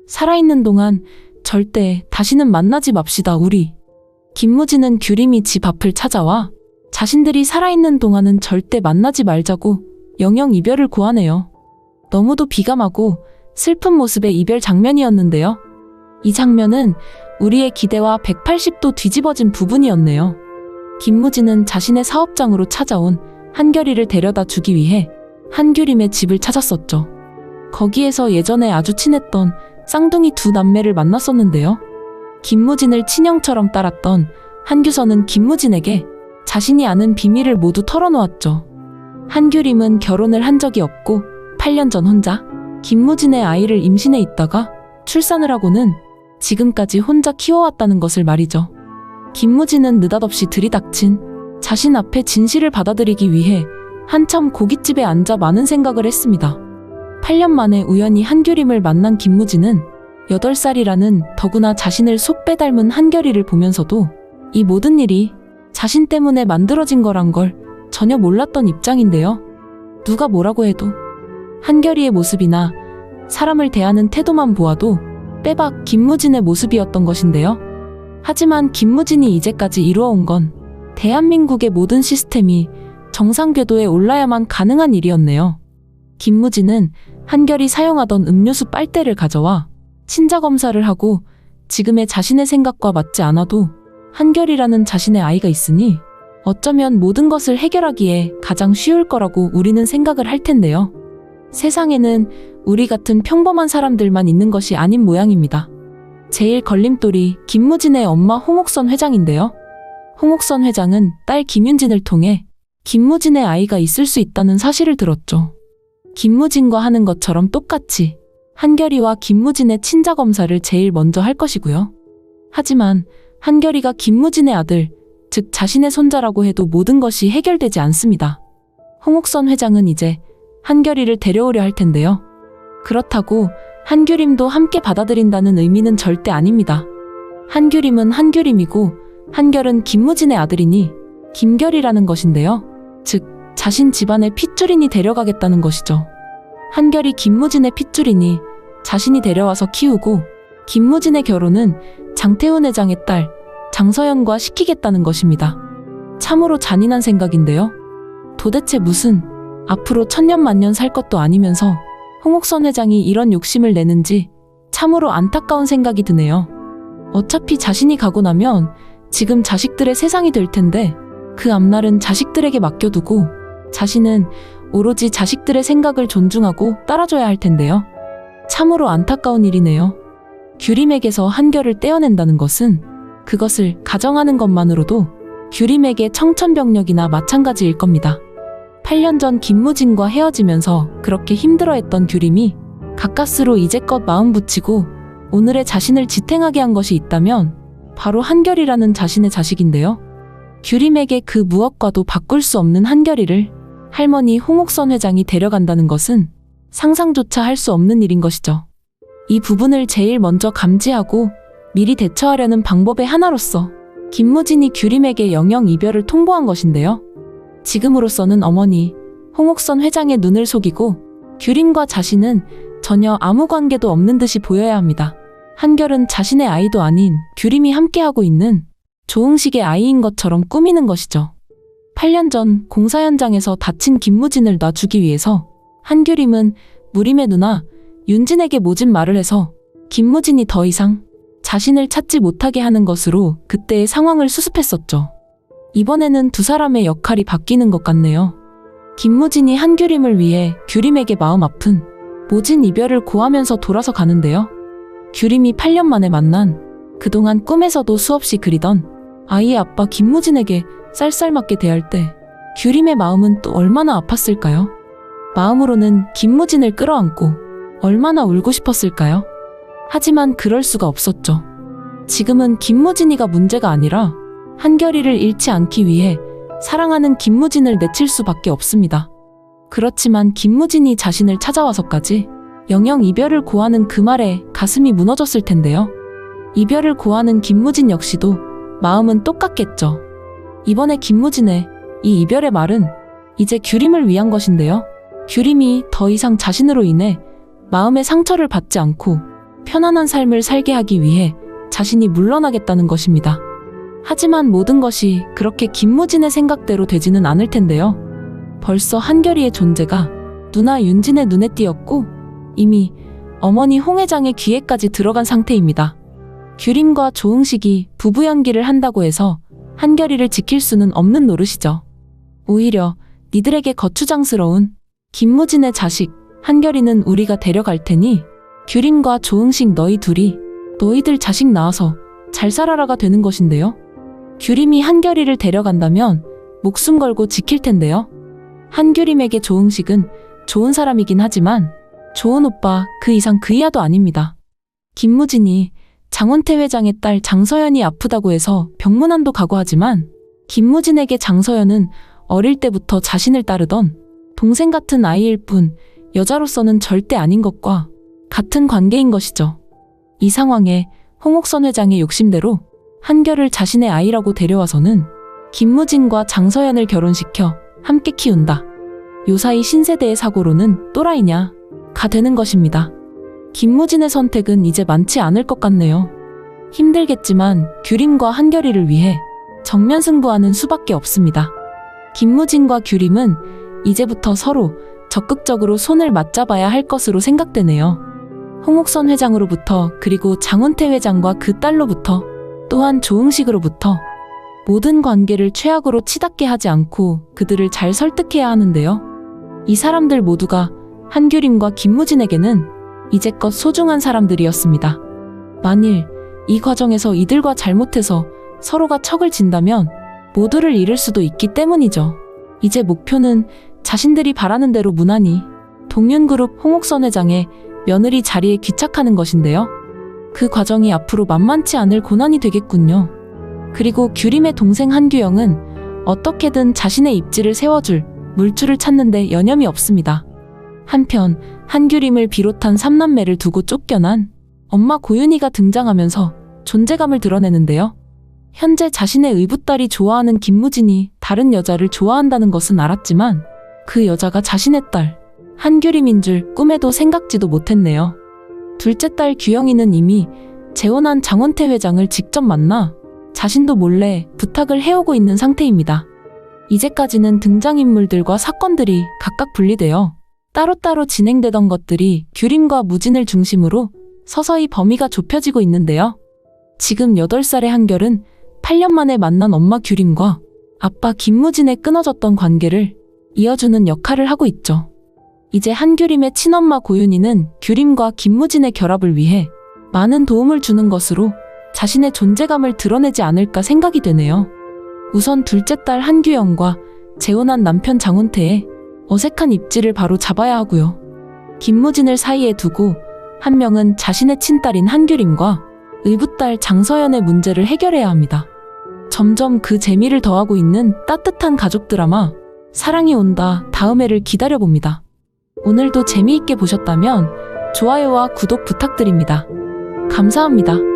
살아있는 동안 절대 다시는 만나지 맙시다, 우리. 김무진은 규림이 집 앞을 찾아와 자신들이 살아있는 동안은 절대 만나지 말자고 영영 이별을 고하네요. 너무도 비감하고 슬픈 모습의 이별 장면이었는데요. 이 장면은 우리의 기대와 180도 뒤집어진 부분이었네요. 김무진은 자신의 사업장으로 찾아온 한결이를 데려다 주기 위해 한규림의 집을 찾았었죠. 거기에서 예전에 아주 친했던 쌍둥이 두 남매를 만났었는데요. 김무진을 친형처럼 따랐던 한규선은 김무진에게 자신이 아는 비밀을 모두 털어놓았죠. 한규림은 결혼을 한 적이 없고 8년 전 혼자 김무진의 아이를 임신해 있다가 출산을 하고는 지금까지 혼자 키워왔다는 것을 말이죠. 김무진은 느닷없이 들이닥친 자신 앞에 진실을 받아들이기 위해 한참 고깃집에 앉아 많은 생각을 했습니다. 8년 만에 우연히 한규림을 만난 김무진은 8살이라는 더구나 자신을 속배 닮은 한결이를 보면서도 이 모든 일이 자신 때문에 만들어진 거란 걸 전혀 몰랐던 입장인데요. 누가 뭐라고 해도 한결이의 모습이나 사람을 대하는 태도만 보아도 빼박 김무진의 모습이었던 것인데요. 하지만 김무진이 이제까지 이루어온 건 대한민국의 모든 시스템이 정상 궤도에 올라야만 가능한 일이었네요. 김무진은 한결이 사용하던 음료수 빨대를 가져와 친자 검사를 하고 지금의 자신의 생각과 맞지 않아도 한결이라는 자신의 아이가 있으니 어쩌면 모든 것을 해결하기에 가장 쉬울 거라고 우리는 생각을 할 텐데요. 세상에는 우리 같은 평범한 사람들만 있는 것이 아닌 모양입니다. 제일 걸림돌이 김무진의 엄마 홍옥선 회장인데요. 홍옥선 회장은 딸 김윤진을 통해 김무진의 아이가 있을 수 있다는 사실을 들었죠. 김무진과 하는 것처럼 똑같이 한결이와 김무진의 친자 검사를 제일 먼저 할 것이고요. 하지만 한결이가 김무진의 아들, 즉 자신의 손자라고 해도 모든 것이 해결되지 않습니다. 홍옥선 회장은 이제 한결이를 데려오려 할 텐데요. 그렇다고 한규림도 함께 받아들인다는 의미는 절대 아닙니다. 한규림은 한규림이고 한결은 김무진의 아들이니 김결이라는 것인데요. 즉 자신 집안의 핏줄이니 데려가겠다는 것이죠. 한결이 김무진의 핏줄이니 자신이 데려와서 키우고 김무진의 결혼은 장태훈 회장의 딸 장서연과 시키겠다는 것입니다. 참으로 잔인한 생각인데요. 도대체 무슨 앞으로 천년만년 살 것도 아니면서 홍옥선 회장이 이런 욕심을 내는지 참으로 안타까운 생각이 드네요. 어차피 자신이 가고 나면 지금 자식들의 세상이 될 텐데 그 앞날은 자식들에게 맡겨두고 자신은 오로지 자식들의 생각을 존중하고 따라줘야 할 텐데요. 참으로 안타까운 일이네요. 규림에게서 한결을 떼어낸다는 것은 그것을 가정하는 것만으로도 규림에게 청천벽력이나 마찬가지일 겁니다. 8년 전 김무진과 헤어지면서 그렇게 힘들어했던 규림이 가까스로 이제껏 마음 붙이고 오늘의 자신을 지탱하게 한 것이 있다면 바로 한결이라는 자신의 자식인데요. 규림에게 그 무엇과도 바꿀 수 없는 한결이를 할머니 홍옥선 회장이 데려간다는 것은 상상조차 할 수 없는 일인 것이죠. 이 부분을 제일 먼저 감지하고 미리 대처하려는 방법의 하나로서 김무진이 규림에게 영영 이별을 통보한 것인데요. 지금으로서는 어머니 홍옥선 회장의 눈을 속이고 규림과 자신은 전혀 아무 관계도 없는 듯이 보여야 합니다. 한결은 자신의 아이도 아닌 규림이 함께하고 있는 조응식의 아이인 것처럼 꾸미는 것이죠. 8년 전 공사 현장에서 다친 김무진을 놔주기 위해서 한규림은 무림의 누나 윤진에게 모진 말을 해서 김무진이 더 이상 자신을 찾지 못하게 하는 것으로 그때의 상황을 수습했었죠. 이번에는 두 사람의 역할이 바뀌는 것 같네요. 김무진이 한규림을 위해 규림에게 마음 아픈 모진 이별을 고하면서 돌아서 가는데요. 규림이 8년 만에 만난 그동안 꿈에서도 수없이 그리던 아이의 아빠 김무진에게 쌀쌀맞게 대할 때 규림의 마음은 또 얼마나 아팠을까요? 마음으로는 김무진을 끌어안고 얼마나 울고 싶었을까요? 하지만 그럴 수가 없었죠. 지금은 김무진이가 문제가 아니라 한결이를 잃지 않기 위해 사랑하는 김무진을 내칠 수밖에 없습니다. 그렇지만 김무진이 자신을 찾아와서까지 영영 이별을 고하는 그 말에 가슴이 무너졌을 텐데요. 이별을 고하는 김무진 역시도 마음은 똑같겠죠. 이번에 김무진의 이 이별의 말은 이제 규림을 위한 것인데요. 규림이 더 이상 자신으로 인해 마음의 상처를 받지 않고 편안한 삶을 살게 하기 위해 자신이 물러나겠다는 것입니다. 하지만 모든 것이 그렇게 김무진의 생각대로 되지는 않을 텐데요. 벌써 한결이의 존재가 누나 윤진의 눈에 띄었고 이미 어머니 홍 회장의 귀에까지 들어간 상태입니다. 규림과 조응식이 부부 연기를 한다고 해서 한결이를 지킬 수는 없는 노릇이죠. 오히려 니들에게 거추장스러운 김무진의 자식 한결이는 우리가 데려갈 테니 규림과 조응식 너희 둘이 너희들 자식 낳아서 잘 살아라가 되는 것인데요. 규림이 한결이를 데려간다면 목숨 걸고 지킬 텐데요. 한규림에게 조응식은 좋은 사람이긴 하지만 좋은 오빠 그 이상 그 이하도 아닙니다. 김무진이 장원태 회장의 딸 장서연이 아프다고 해서 병문안도 가고 하지만 김무진에게 장서연은 어릴 때부터 자신을 따르던 동생 같은 아이일 뿐 여자로서는 절대 아닌 것과 같은 관계인 것이죠. 이 상황에 홍옥선 회장의 욕심대로 한결을 자신의 아이라고 데려와서는 김무진과 장서연을 결혼시켜 함께 키운다. 요사이 신세대의 사고로는 또라이냐 가 되는 것입니다. 김무진의 선택은 이제 많지 않을 것 같네요. 힘들겠지만 규림과 한결이를 위해 정면 승부하는 수밖에 없습니다. 김무진과 규림은 이제부터 서로 적극적으로 손을 맞잡아야 할 것으로 생각되네요. 홍옥선 회장으로부터 그리고 장원태 회장과 그 딸로부터 또한 조응식으로부터 모든 관계를 최악으로 치닫게 하지 않고 그들을 잘 설득해야 하는데요. 이 사람들 모두가 한규림과 김무진에게는 이제껏 소중한 사람들이었습니다. 만일 이 과정에서 이들과 잘못해서 서로가 척을 진다면 모두를 잃을 수도 있기 때문이죠. 이제 목표는 자신들이 바라는 대로 무난히 동윤그룹 홍옥선 회장의 며느리 자리에 귀착하는 것인데요. 그 과정이 앞으로 만만치 않을 고난이 되겠군요. 그리고 규림의 동생 한규영은 어떻게든 자신의 입지를 세워줄 물줄을 찾는데 여념이 없습니다. 한편 한규림을 비롯한 삼남매를 두고 쫓겨난 엄마 고윤희가 등장하면서 존재감을 드러내는데요. 현재 자신의 의붓딸이 좋아하는 김무진이 다른 여자를 좋아한다는 것은 알았지만 그 여자가 자신의 딸 한규림인 줄 꿈에도 생각지도 못했네요. 둘째 딸 규영이는 이미 재혼한 장원태 회장을 직접 만나 자신도 몰래 부탁을 해오고 있는 상태입니다. 이제까지는 등장인물들과 사건들이 각각 분리되어 따로따로 진행되던 것들이 규림과 무진을 중심으로 서서히 범위가 좁혀지고 있는데요. 지금 8살의 한결은 8년 만에 만난 엄마 규림과 아빠 김무진의 끊어졌던 관계를 이어주는 역할을 하고 있죠. 이제 한규림의 친엄마 고윤희는 규림과 김무진의 결합을 위해 많은 도움을 주는 것으로 자신의 존재감을 드러내지 않을까 생각이 되네요. 우선 둘째 딸 한규영과 재혼한 남편 장훈태의 어색한 입지를 바로 잡아야 하고요. 김무진을 사이에 두고 한 명은 자신의 친딸인 한규림과 의붓딸 장서연의 문제를 해결해야 합니다. 점점 그 재미를 더하고 있는 따뜻한 가족 드라마 사랑이 온다 다음 회를 기다려봅니다. 오늘도 재미있게 보셨다면 좋아요와 구독 부탁드립니다. 감사합니다.